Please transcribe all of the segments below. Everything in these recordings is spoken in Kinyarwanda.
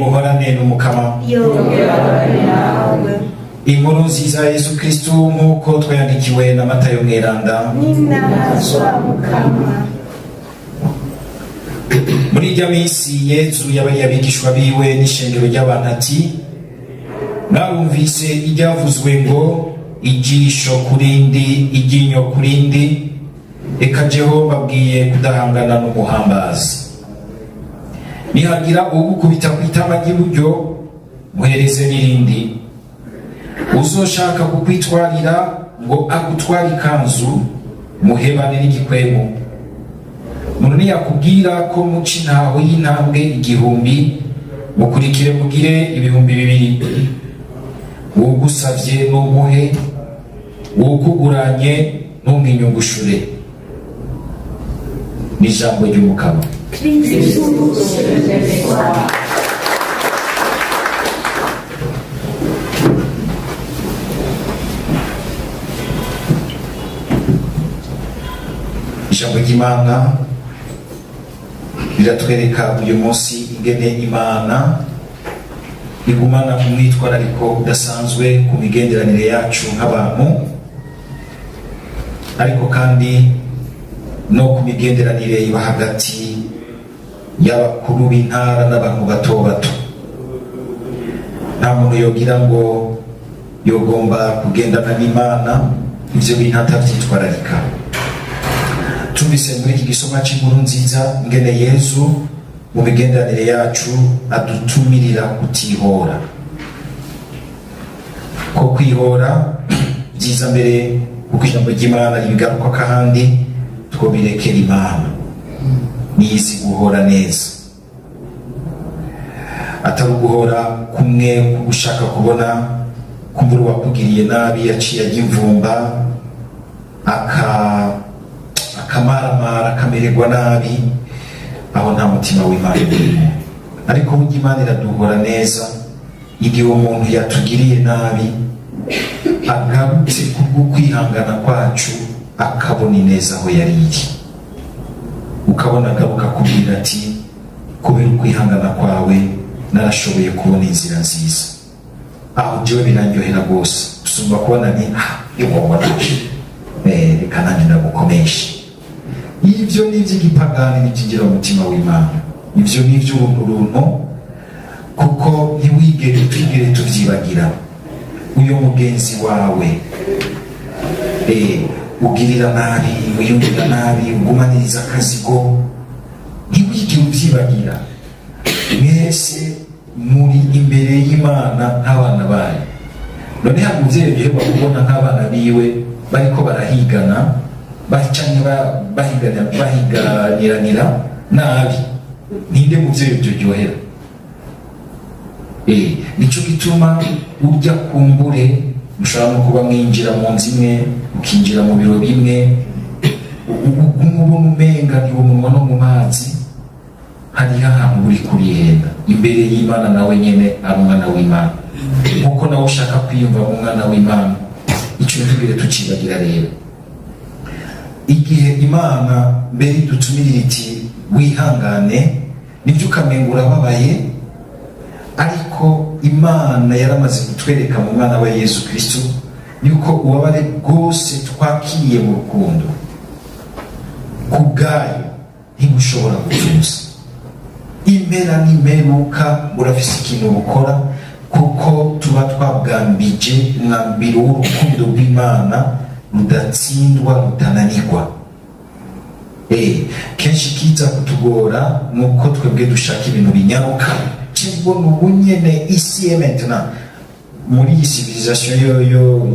nimuhorane n'umukama. Inkuru nziza ya Yesu Kristo nk'uko twayandikiwe na Matayo mweranda. Muri irya minsi Yesu yabari abigishwa biwe n'ishengero ry'abantu ati, mwarumvise iryavuzwe ngo ijisho kurindi iryinyo kurindi, eka jeho babwiye kudahangana n'umuhambazi. Nihagira ugukubita ku itama ry'iburyo muhereze n'irindi, uzoshaka kukwitwarira ngo agutware ikanzu muhebane n'igikwemo. Umuntu niyakubwira ko muca intaho y'intambwe 1000 mukurikire mugire 2000. Ugusavye n'umuhe, ukuguranye ntumwinyungushure. Ni ijambo ry'umukama. Ijambo ry'Imana riratwereka uyu munsi ingene Imana igumana umwitwarariko udasanzwe ku migenderanire yacu nk'abantu, ariko kandi no ku migenderanire iba hagati y'abakuru b'intara n'abantu bato bato. Nta muntu yogira ngo yogomba kugendana n'Imana ivyo bintu atavyitwararika. Tumvise muri iki gisoma cy'inkuru nziza ingene Yesu mu migenderanire yacu adutumirira kutihora. Ko kwihora byiza mbere kuko ijambo ry'Imana ribigaruka kandi twobirekera Imana niyizi guhora neza, atari uguhora kumwe gushaka kubona kumbura uwakugiriye nabi yaciye ajya imvumba akamaramara akamererwa nabi, aho nta mutima w'Imana urimo. Ariko burya Imana iraduhora neza igihe umuntu yatugiriye nabi agarutse kubwo kwihangana kwacu akabona ineza aho yari iri, ukabona agaruka kubwira ati, kubera ukwihangana kwawe narashoboye kubona inzira nziza. Aho jewe birandyohera rwose gusumba kubona ni igomba naje reka nanjye ndagukomesha. Ivyo ni ivy'igipagani n'ikigira umutima w'Imana, ivyo ni ivy'uruntu, kuko twigere tuvyibagira. Uyo mugenzi wawe ugirira nabi, wiyumvira nabi, ugumaniriza akazigo, ntiwigere uvyibagira. Mwese muri imbere y'Imana nk'abana bayo. None hari umuvyeyi uheruka kubona nk'abana biwe bariko barahigana bacanye bahiganiranira nabi, ninde muvyeyi ivyo ryohera? Nico gituma urya kumbure mushobora no kuba mwinjira mu nzu imwe ukinjira mu biro bimwe, umubona umenga ni umunwa no mu mazi, hariho ahantu uri kurihenda imbere y'Imana. Nawe nyene ari umwana w'Imana nkuko nawe ushaka kwiyumva umwana w'Imana. Ico tugire tucibagira rero igihe Imana mbere dutumirira iti wihangane, nibyo ukamengura babaye, ariko Imana yaramaze kutwereka mu mwana wa Yesu Kristo yuko ubabare bwose twakiriye mu rukundo kubwayo ntibushobora gutuza. Impera n'imeruka burafise ikintu bukora, kuko tuba twabwambije umwambiro w'urukundo rw'Imana rudatsindwa rutananirwa. Kenshi kiza kutugora nuko twebwe dushaka ibintu binyaruka, kibona ubunyene isi maintenant muri iyi civilisation yoyo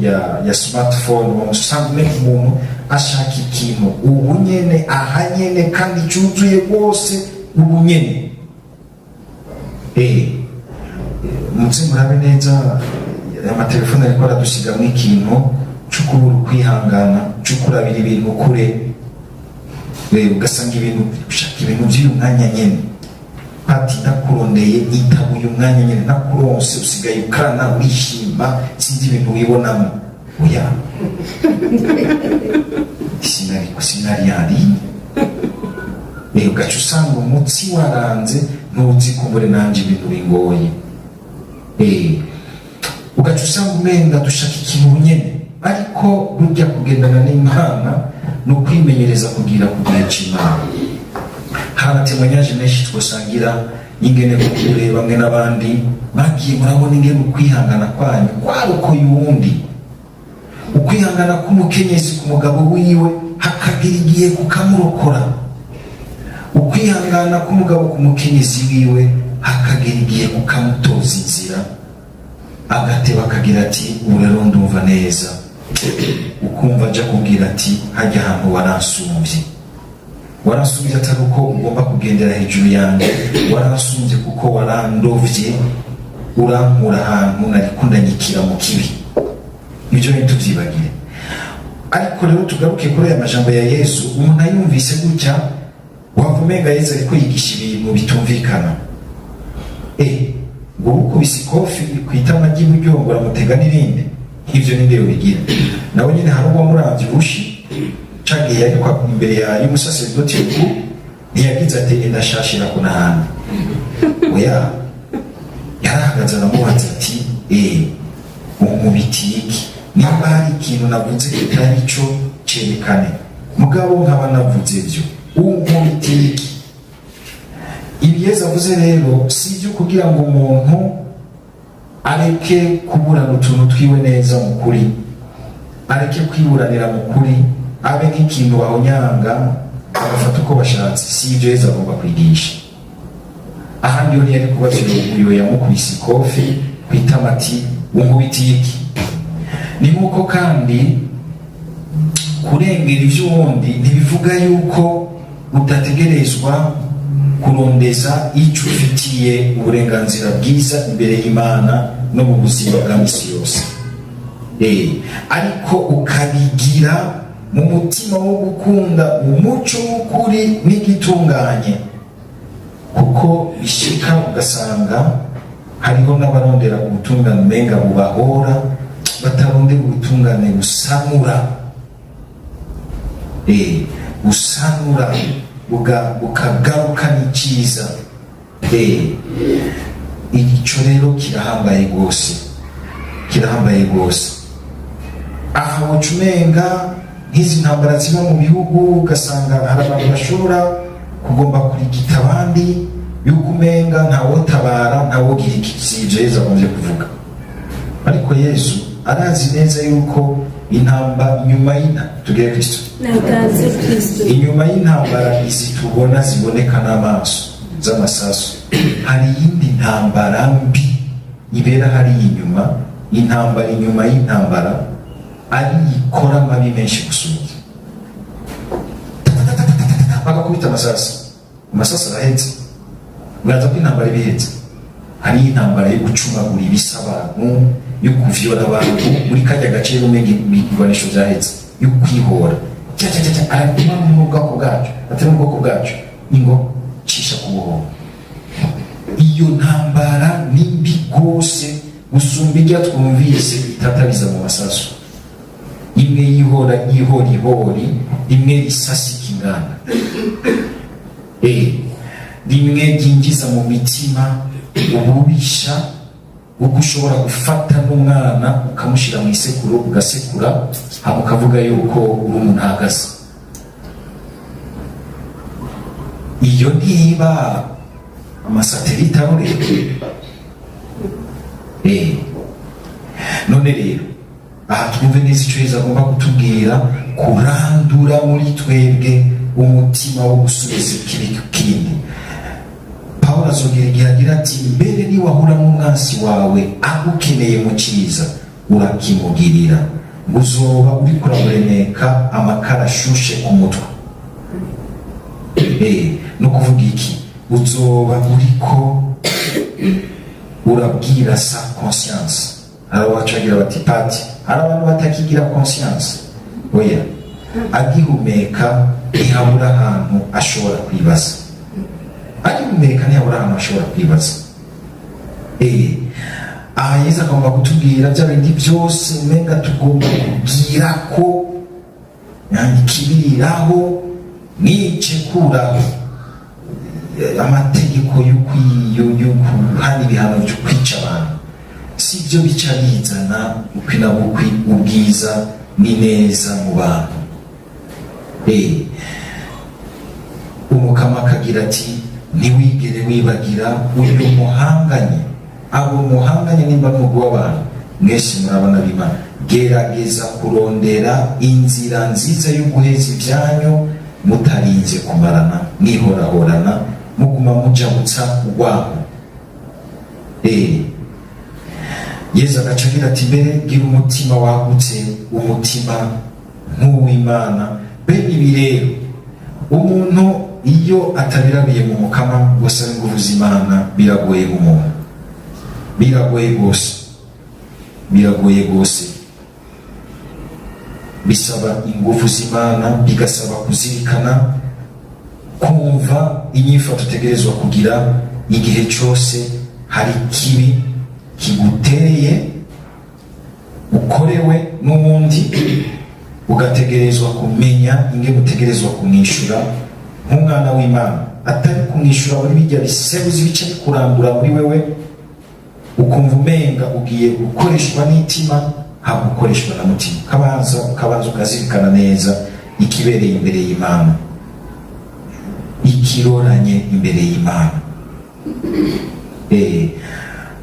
ya smartphone, umusanga umuntu ashaka ikintu ubunyene ahanyene kandi cyuzuye rwose ubunyene. Muze murabe neza amatelefone ariko aradusigamwo ikintu cukubura ukwihangana, cukurabira ibintu kure, ugasanga ibintu ushaka ibintu by'uyu mwanya nyene, ati nakurondeye itabu uyu mwanya nyene nakuronse, usigaye ukana wishima sinzi ibintu wibonamo. Oya, sinari yari ugaca usanga umutsi waranze ntuzi ko muri nanje ibintu bingoye. Ugaca usanga umenga dushaka ikintu nyene, ariko burya kugendana n'Imana no kwimenyereza kugira kugira cy'Imana. Haratemanyaje menshi twosangira ingene kure bamwe n'abandi bagiye murabona ingene ukwihangana kwanyu kwaruko yundi, ukwihangana k'umukenyezi ku mugabo wiwe hakagira igihe kukamurokora, ukwihangana k'umugabo ku mukenyezi wiwe hakagira igihe kukamutoza inzira, agateba akagira ati ubu rero ndumva neza, ukumva aja kubwira ati hajya ahantu waransumbye atari uko ugomba kugendera hejuru yanjye, waransumbye kuko warandovye urankura ahantu nariko ndanyikira mu kibi. Ibyo ntituvyibagire. Ariko rero tugaruke kuri aya majambo ya Yesu, umuntu ayumvise gutya wavumenga Yesu ariko yigisha ibintu bitumvikana. Ngo ukubise ikofi kwitama ry'iburyo ngo uramutega n'irindi, ivyo ni ndeyo bigira. Nawe nyine hari uwo muravye ubushi cagiye yari kwa imbere ya y'umusaserdoti mukuru, ntiyagize ati ndashashira kuna handi. Oya, yarahagaze aramubaza ati umubiti iki, niba hari ikintu navuze kitari cyo cerekane, mugabo nkaba navuze byo, umubiti iki. Ibi Yesu avuze rero si ibyo kugira ngo umuntu areke kuburana utuntu twiwe neza mu kuri, areke kwiburanira mu kuri, abe nk'ikintu bahonyanga agafata uko bashatse. Si ibyo Yesu agomba kwigisha. Ahandi yari ari kubashyira uyu yamukubise ikofi kwitama ati unkubiti iki. Ni nk'uko kandi kurengera ivy'uwundi ntibivuga yuko utategerezwa kurondeza icyo ufitiye uburenganzira bwiza imbere y'Imana no mu buzima bwa misi yose, ariko ukabigira mu mutima wo gukunda umuco w'ukuri n'igitunganye, kuko bishika ugasanga hariho n'abarondera ubutungane umenga bubahora, batarondera ubutungane busanura, busanura bukagaruka n'icyiza. Icyo rero kirahambaye rwose. Aha wacumenga nk'izi ntambara ziba mu bihugu, ugasanga hari abantu bashobora kugomba kurigita abandi yuko umenga ntawotabara ntawogira iki. Si ibyo Yesu akunze kuvuga. Ariko Yesu arazi neza yuko inyuma y'intambara izi tubona ziboneka n'amaso z'amasasu, hari iyindi ntambara mbi ibera hari inyuma. Intambara inyuma y'intambara ari ikora amabi menshi gusumba, bagakubita amasasu arahetse. Muraza ko intambara ibihetse. Hari intambara yo gucumagura ibisa abantu, yo kuvyora abantu muri kajya gace rumenga ibigwanisho byahetse, yo kwihora araguma mu bwoko bwacu, atari mu bwoko bwacu, ingo cisha kubohora. Iyo ntambara ni mbi rwose gusumba ijya twumvise itatariza mu masasu. Imwe ihori, imwe isasika ingana, rimwe ryinjiza mu mitima ububisha uko ushobora gufata n'umwana ukamushyira mu isekuru ugasekura, hama ukavuga yuko uri umuntu ahagaze. Iyo ntiba amasatelite aroreka. None rero aha twumve neza icyo Yesu agomba kutubwira, kurandura muri twebwe umutima wo gusubiza ikibi kindi. Pawulo azongera igihe agira ati mbere niwahura n'umwansi wawe agukeneye mu cyiza urakimugirira, ngo uzoba uri kuramuremeka amakara ashushe ku mutwe. No kuvuga iki? Uzoba uriko urabwira sa conscience. Hari abacagira bati pati, hari abantu batakigira conscience. Oya, agihumeka ntihabura ahantu ashobora kwibaza. Agihumeka ntihabura ahantu ashobora kwibaza. Aha Yesu agomba kutubwira bya bindi byose umenga tugomba kubwira ko ikibiriraho nice kuraho. amategeko yo kuhana ibihano byo kwica abantu, si byo bica bizana ukwi na bukwi ubwiza n'ineza mu bantu. Umukama akagira ati ntiwigere wibagira uyu muhanganye. Abo muhanganye nimba n'ubwo w'abantu mwese murabona b'Imana, gerageza kurondera inzira nziza yo guheza ibyanyu mutarinze kumarana mwihorahorana muguma mujabutsa urwango. Yesu agaca agira ati mbere gira umutima wagutse, umutima nk'uw'Imana. Bene ibi rero umuntu iyo atabirabiye mu Mukama ngo asabe ingufu z'Imana biragoye umuntu, biragoye rwose, bisaba ingufu z'Imana, bigasaba kuzirikana, kumva inyifato utegerezwa kugira igihe cyose hari kibi kiguteye ukorewe n'ubundi, ugategerezwa kumenya ingene utegerezwa kumwishyura nk'umwana w'Imana, atari kumwishyura muri bijya bisebuzi bice bikurandura muri wewe ukumva umenga ugiye gukoreshwa n'itima haba gukoreshwa na mutima. Ukabanza ukazirikana neza ikibereye imbere y'Imana, ikiroranye imbere y'Imana.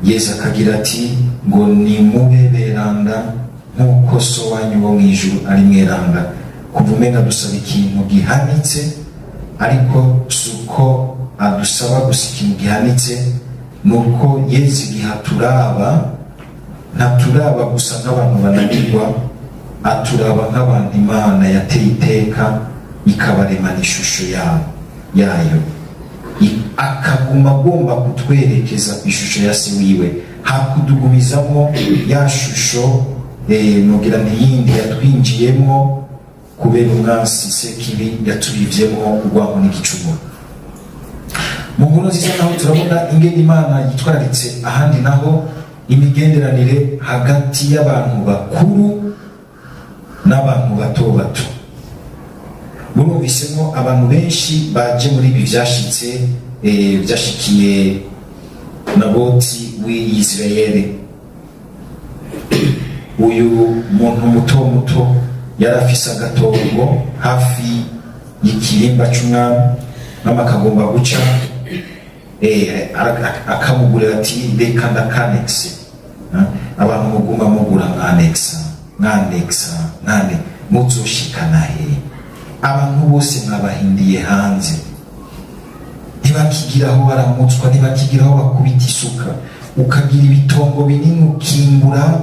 Yesu akagira ati ngo nimube beranda nk'uko so wanyu wo mu ijuru ari mweranda. Kuva umenga dusaba ikintu gihanitse, ariko si uko adusaba gusa ikintu gihanitse, nuko Yesu igihe ntaturaba gusa nk'abantu bananirwa, aturaba nk'abantu Imana yateye iteka ikabaremana ishusho yayo, akaguma agomba kutwerekeza ishusho ya se wiwe, hakudugumizamo ya shusho nugira ntiyindi yatwinjiyemo kubera umwansi sekibi yatubivyemo urwango n'igicumuro. Mu nkuru nziza naho turabona ingene Imana yitwararitse ahandi naho imigenderanire hagati y'abantu bakuru n'abantu bato bato. Murumvisemo abantu benshi baje muri ibi byashikiye Naboti w'Isirayeli. Uyu muntu muto yari afise agatongo hafi y'ikirimba c'umwami, n'amakagomba guca akamugurira ati reka ndakanekse. Abantu muguma mugura mwaneksa muzoshikana he? Abantu bose mwabahindiye hanze, ntibakigiraho baramutswa, ntibakigiraho bakubita isuka, ukagira ibitongo binini ukimbura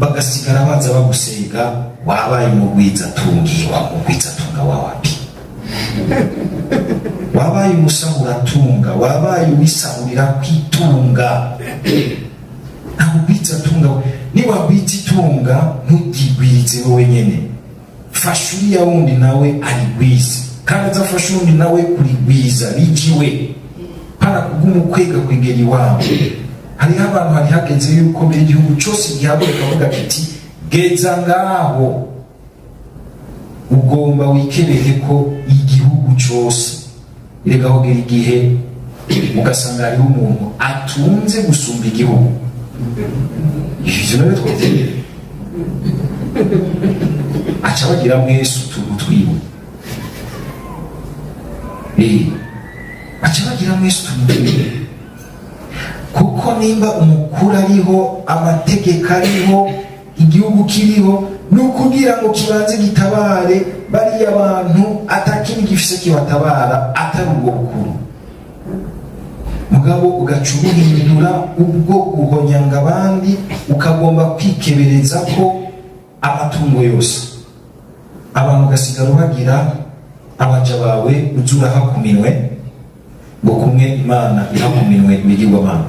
bagasigara baza bagusega. Wabaye umugwizatunga wawapi? Wabaye umusahuratunga, wabaye uwisahurira kwitunga. Ntabwo ugwizatunga, niba ugwizitunga ntugigwize wowe nyene, fasha uriya wundi nawe arigwize, kandi azafasha undi nawe kurigwiza rijiwe, para kuguma ukwega kwegera iwawe. Hariho abantu hari hageze yuko mbere igihugu cyose gihaguruka kavuga kiti geza ngaho, ugomba wikebere ko igihugu cyose iregaho gera igihe ugasanga hariho umuntu atunze gusumba igihugu. Ivyo nawe twateye aca bagira mwese utuntu twiwe, aca bagira mwese utuntu twiwe. Kuko nimba umukuru ariho, amategeko ariho, igihugu kiriho, nukugira ngo kibanze gitabare bariya abantu, atakindi gifise kibatabara atari ubwo bukuru. Mugabo ugaca ubuhindura ubwo guhonyanga abandi, ukagomba kwikebereza ko amatungo yose abantu ugasigara uhagira abaja bawe uzuraha ku minwe, ngo kumwe Imana iha ku minwe ibigirwamana.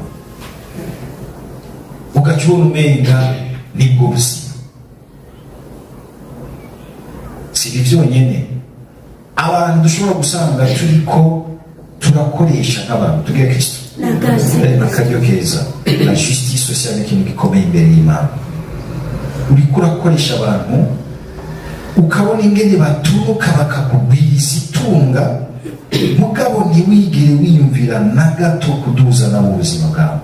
Ugaca ubona umenga nibwo buzima. Si ibyo byonyine, abantu dushobora gusanga turiko turakoresha nk'abantu tugira Kristo n'akaryo keza, la justice sociale n'ikintu gikomeye imbere y'Imana. Uriko urakoresha abantu ukabona ingene baturuka bakakugwiza itunga, mugabo ntiwigire wiyumvira na gato kuduza nabo ubuzima bwawe.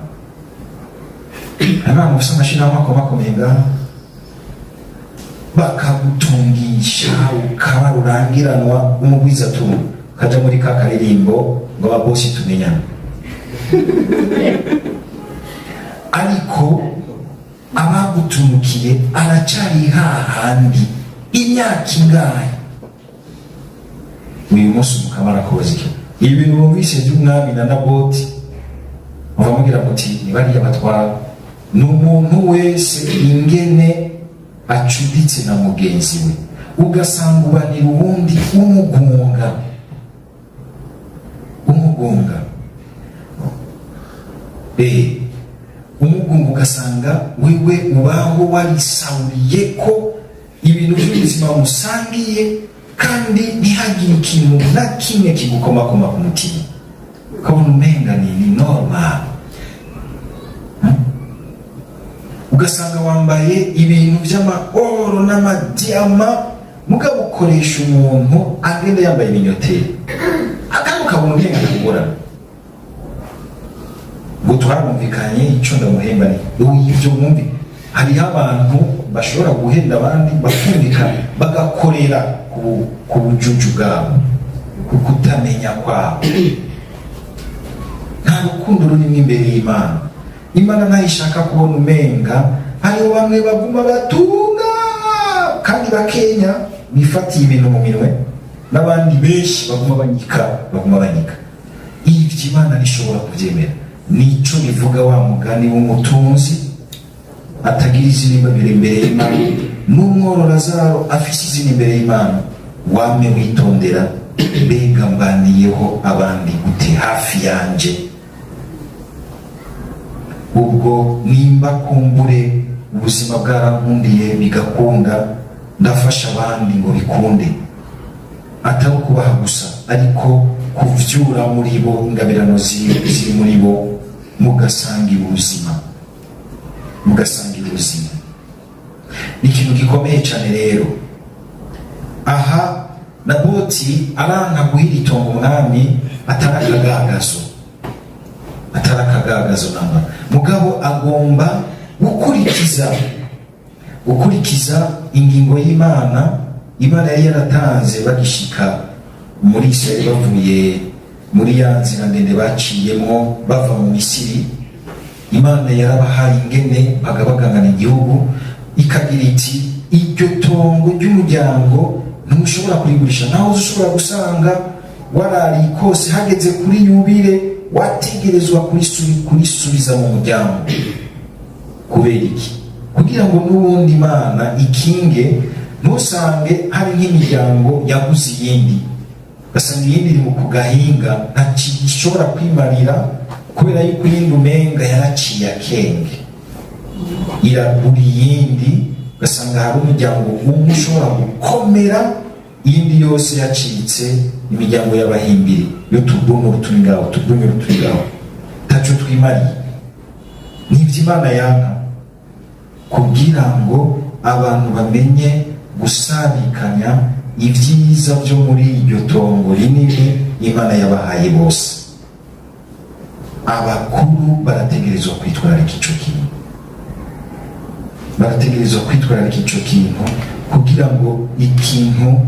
Abantu bafite amashirahamwe akomakomeye ngaho bakagutungisha ukaba rurangiranwa umugwiza tuntu kaja muri ka karirimbo ngo ababosi tumenyana. Ariko abagutunukiye aracari hahandi imyaka ingahe. Uyu munsi mukamara koze iki ibi bintu bumvise by'umwami na Naboti bamubwira muti nibariya batwara n'umuntu wese ingene acuditse na mugenzi we, ugasanga ubanira ubundi umugunga umugunga ugasanga wewe ubaho warisauriye ko ibintu by'ubuzima musangiye kandi ntihagire ikintu na kimwe kigukomakoma ku mutima, ukabona umenga ni normal. Ugasanga wambaye ibintu by'amaoro n'amadiyama mugabo ukoresha umuntu agenda yambaye ibinyoteri akandi ukabona umenga ntagorana ngo twarumvikanye icyo ndamuhemba ni ibyo mwumvi. Hariho abantu bashobora guhenda abandi bakumvikana bagakorera ku bujuju bwabo, ku kutamenya kwabo. Nta rukundo rurimo imbere y'Imana. Imana nayo ishaka kubona umenga hariho bamwe baguma batunga kandi bakenya bifatiye ibintu mu minwe, n'abandi benshi baguma banyika. Ibyo Imana ntishobora kubyemera. Nico bivuga wa mugani w'umutunzi atagira izina imbere y'Imana, n'umworo Lazaro afise izina imbere y'Imana. Wame witondera, mbega mbaniyeho abandi gute hafi yanje? Ubwo nimba kumbure ubuzima bwarankundiye bigakunda, ndafasha abandi ngo bikunde, atari kubaha gusa ariko kuvyura muri bo ingabirano ziri muri bo, mugasangira ubuzima. Ni ikintu gikomeye cyane rero. Aha Naboti aranka guhira itongo umwami atarakagagazo namba, mugabo agomba gukurikiza ingingo y'Imana. Imana yari yaratanze bagishika muri Israeli bavuye muri ya nzira ndende baciyemo bava mu Misiri. Imana yarabahaye ingene bagabagangana igihugu, ikagira iti iryo tongo ry'umuryango ntushobora kurigurisha, naho ushobora gusanga warari kose hageze kuri yubile wategerezwa kurisubiza mu muryango. Kubera iki? Kugira ngo n'ubundi Imana ikinge, ntusange hari nk'imiryango yaguze iyindi, ugasanga iyindi iri mu kugahinga ntashobora kwimarira kubera yuko iyindi umenga yaraciye akenge, iragura iyindi. Ugasanga hari umuryango umwe ushobora gukomera, iyindi yose yacitse imiryango y'abahimbiri yo tubunuru turi ngaho taco twimariye. Nivyo Imana yanka, kugira ngo abantu bamenye gusabikanya ibyiza byo muri iryo tongo rinini Imana yabahaye bose. Abakuru barategerezwa kwitwararika ico kintu, kugira ngo ikintu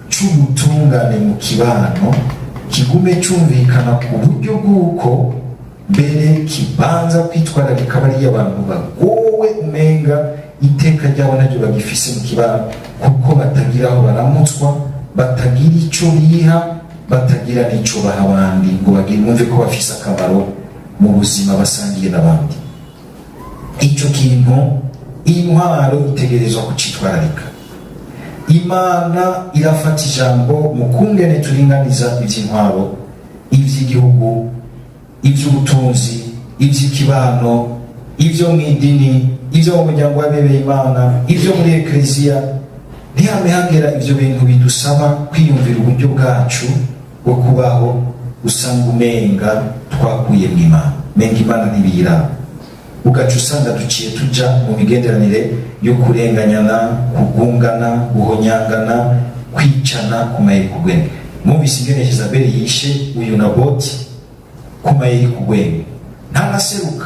c'ubutungane mu kibano kigume cumvikana ku buryo bw'uko mbere kibanza kwitwararika bariya abantu bagowe umenga iteka ryabo naryo bagifise mu kibano, kuko batagira aho baramutswa, batagira ico biha, batagira n'ico baha abandi ngo bumve ko bafise akamaro mu buzima basangiye n'abandi. Ico kintu intwaro itegerezwa kucitwararika. Imana irafata ijambo mu kungene turinganiza ivy'intwaro, ivy'igihugu, ivy'ubutunzi, ivy'ikibano, ivyo mw'idini, ivyo mu muryango w'abemeye Imana, ivyo muri ekleziya. Ntihame hagera ivyo bintu bidusaba kwiyumvira uburyo bwacu bwo kubaho, usanga umenga twakuye mw'Imana, menga Imana ntibiyiraba. Ugaca usanga duciye tuja mu migenderanire yo kurenganyana, kugungana, guhonyangana, kwicana ku mayeri kugwene. mwumvise ingene Jezabeli yishe uyu Naboti kumayeri kugwenge ntanaseruka.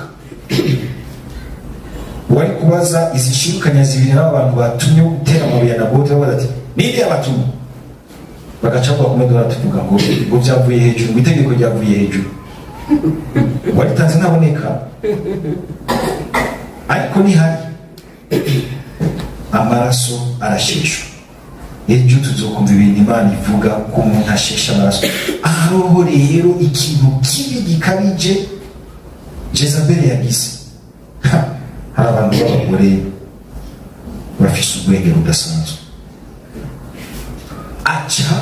Wari kubaza izishirukanya zibiri n'abantu batumye gutera amabuye ya Naboti bavuga ati ninde yabatumye, bagacabwa kumedora tuvuga ngo byavuye hejuru, ngo itegeko ryavuye hejuru. Wari tanze naboneka ariko ni hari amaraso arasheshwa. Ejo tuzokumva ibintu Imana ivuga ko umuntu ashesha amaraso. Aho rero ikintu kibi gikabije Jezabeli yagize, hari abantu b'abagore bafise ubwenge budasanzwe. Aca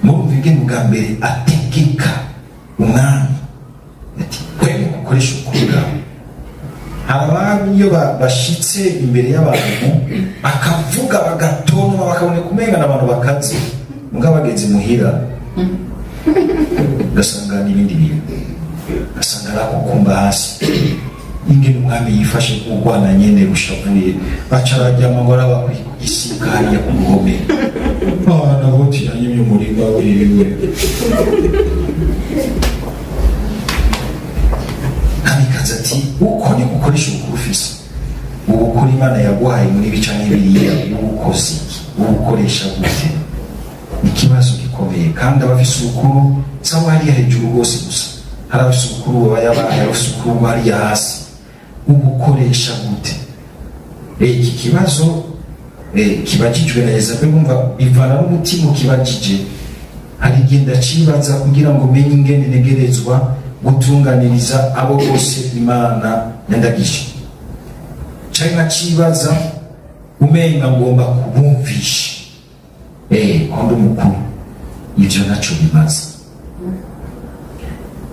murumva ingene bwa mbere ategeka umwami ati kwema gukoresha ukuri bwawe. Abantu iyo bashitse imbere y'abantu bakavuga bagatoma bakaboneka umengana abantu bakaze, mbwa bageze muhira gasanga n'ibindi bintu, gasanga arakukumba hasi. Ingene umwami yifashe kugwana nyene rushavuye, baca arajyama ngo araba kwisika hariya ku ruhome. Naboti yanyimye umurima wiwe. Kamikazi ati uko ni gukoresha ubukuru ufise, ubukuru Imana yaguhaye muri bica n'ibiriya ubukozi ubukoresha gute? Ikibazo gikomeye. Kandi abafise ubukuru sawa hariya hejuru rwose gusa, hari abafise ubukuru bayabaye, abafise ubukuru hariya hasi, ubukoresha gute? Iki kibazo kibajijwe na Yezabeli, umva bivana n'umutima ukibajije. Hari igenda cibaza kugira ngo menye ingene negerezwa gutunganiriza abo bose Imana yandagije. Cyangwa cibaza umenga ngomba kubumvisha kondo mukuru. Ivyo naco bimaze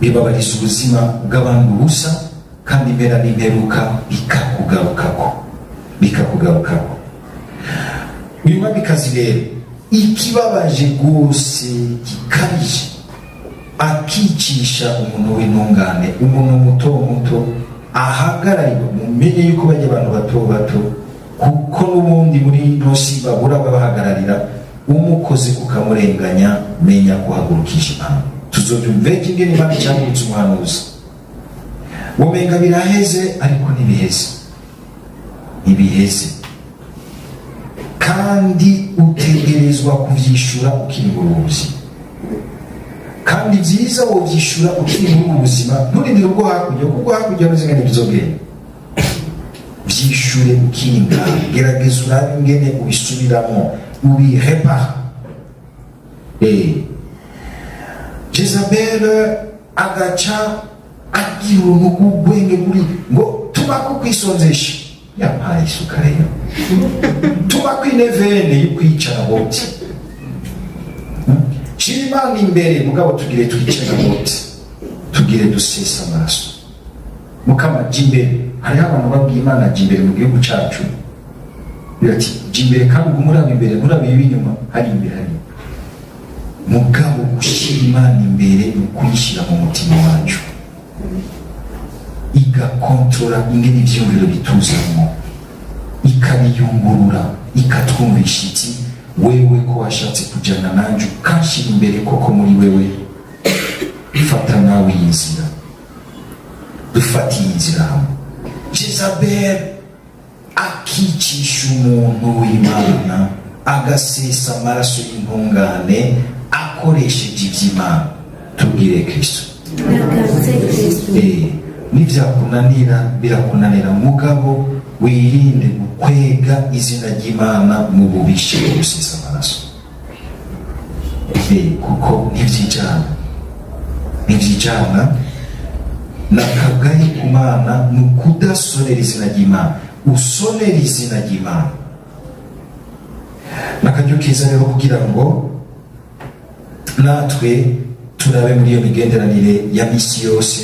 bibabariza ubuzima bw'abantu busa, kandi impera n'imperuka bikakugarukako. Uyu mwamikazi rero ikibabaje rwose gikabije, akicisha umuntu w'intungane, umuntu muto ahagararirwa. Mumenye yuko bajya abantu bato kuko n'ubundi muri nosi babura babahagararira. Umukozi ukamurenganya, menya kuhagurukisha Imana. Tuzobyumve ingene Imana cyangurutse umuhanuzi. Womenga biraheze ariko ntibiheze, kandi utegerezwa kuvyishura ukiri mu buzima. Kandi byiza wovyishura ukiri mu buzima, nturindire ubwo hakurya, kuko hakurya n'izingane bizogenda. Vyishure ukiri ngaho, gerageza urabe ingene ubisubiramo, ubirepara. Jezabeli agaca agira ubwenge buri ngo tubako kwisonzesha, yampaye isuka rero tubako inevene yo kwicara Naboti. Shira Imana imbere mugabo tugire twicara Naboti, tugire dusesa amaraso. Mukama jimbere, hariho abantu babwiye Imana jimbere mu gihugu cacu, birati jimbere kandi umuraba imbere muraba inyuma, hari imbere hari mugabo gushira Imana imbere ukuyishira mu mutima wacu, igakontrola ingene ivyumviro bituzamo, ikabiyungurura, ikatwumvisha iti wewe ko washatse kujana nanje ukashira imbere koko muri wewe, fata nawe inzira, dufatiye inzira hamwe. Jezabeli akicisha umuntu w'Imana, agasesa amaraso y'intungane akoresheje ivy'Imana. Tubwire Kristo. Nivyakunanira birakunanira, mugabo wirinde gukwega izina ry'Imana mu bubishe bwo gusesa amaraso. Kuko ntivyijana nakagaye ku Mana ni ukudasonera izina ry'Imana, usonera izina ry'Imana. Nakaryo keza rero kugira ngo natwe turabe muri iyo migenderanire ya misi yose.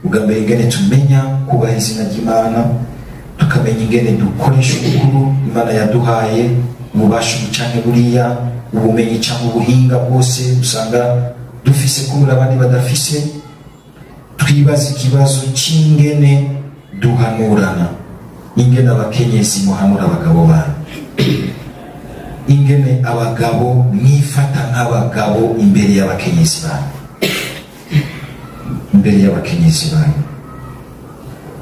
Ubwambere ingene tumenya kubaha izina ry'Imana, tukamenya ingene dukoresha ubukuru Imana yaduhaye, ububasha bucanke buriya, ubumenyi cyangwa ubuhinga bwose usanga dufise kubura abandi badafise. Twibaza ikibazo c'ingene duhanurana, ingene abakenyezi muhanura abagabo banyu. ingene abagabo mwifata nk'abagabo imbere y'abakenyezi banyu, imbere y'abakenyezi banyu.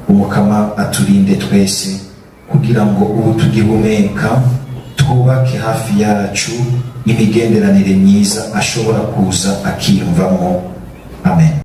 Umukama aturinde twese kugira ngo ubu tugihumeka twubake hafi yacu imigenderanire myiza ashobora kuza akiyumvamo. Amen.